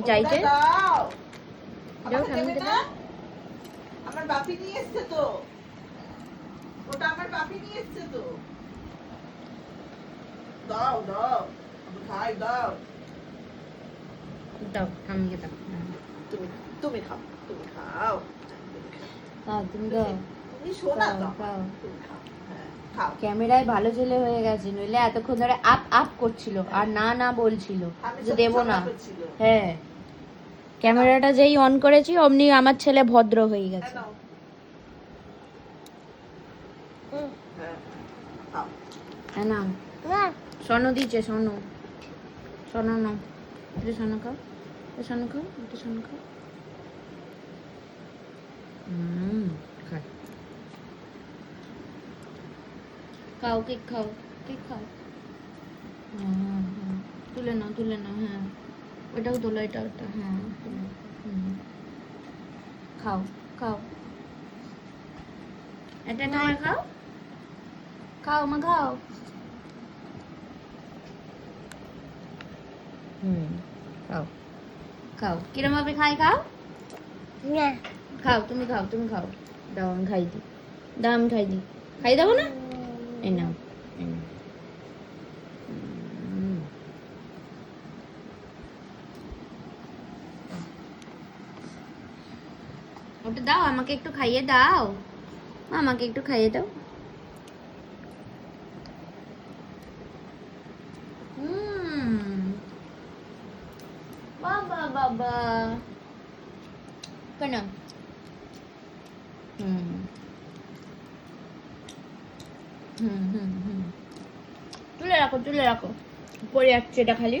চাইছে দাও দাও আমাকে দেবে ঠাম্মিকে না? দাও। আমার বাপি নিয়ে এসেছে তো, ওটা আমার বাপি নিয়ে এসেছে তো। দাও দাও আমি খাই, দাও। দাও ঠাম্মিকে দাও। তুমি তুমি খাও, তুমি খাও, তুমি খাও। দাও তুমি দাও। তুমি সোনা তো খাও, আমার। খাও। তুমি খাও, হ্যাঁ খাও। ক্যামেরায় ভালো ছেলে হয়ে গেছে, নইলে এতক্ষণ ধরে আপ আপ করছিল আর না না বলছিল আমি যে সাথে দেবো না। ঝগড়া করছিল। হ্যাঁ, ক্যামেরাটা যেই অন করেছি অমনি আমার ছেলে ভদ্র হয়ে গেছে। নাও। হ্যাঁ, খাও। হ্যাঁ না স্বর্ণ দিচ্ছে, স্বর্ণ স্বর্ণ নাও, একটু স্বর্ণ খাও, একটু স্বর্ণ খাও, একটু স্বর্ণ খাও। খাও খাও, কেক খাও, কেক খাও। তুলে নাও, তুলে নাও। হ্যাঁ, ওটাও তোলো, এটা ওটা। হ্যাঁ তুলো। খাও খাও, এটা এটা করে খাও, খাও মা খাও। খাও খাও, কিরম ভাবে খাই খাও। খাও তুমি, খাও তুমি খাও। দাও আমি খাই দিই, দাও আমি খাই দিই। খাই দেবো না, এই নাও, এই নাও। ওটা দাও, আমাকে একটু খাইয়ে দাও, আমাকে একটু খাইয়ে দাও। বাবা বাবা কেন? হুম হুম হুম হুম, তুলে রাখো তুলে রাখো, পড়ে যাচ্ছে এটা খালি।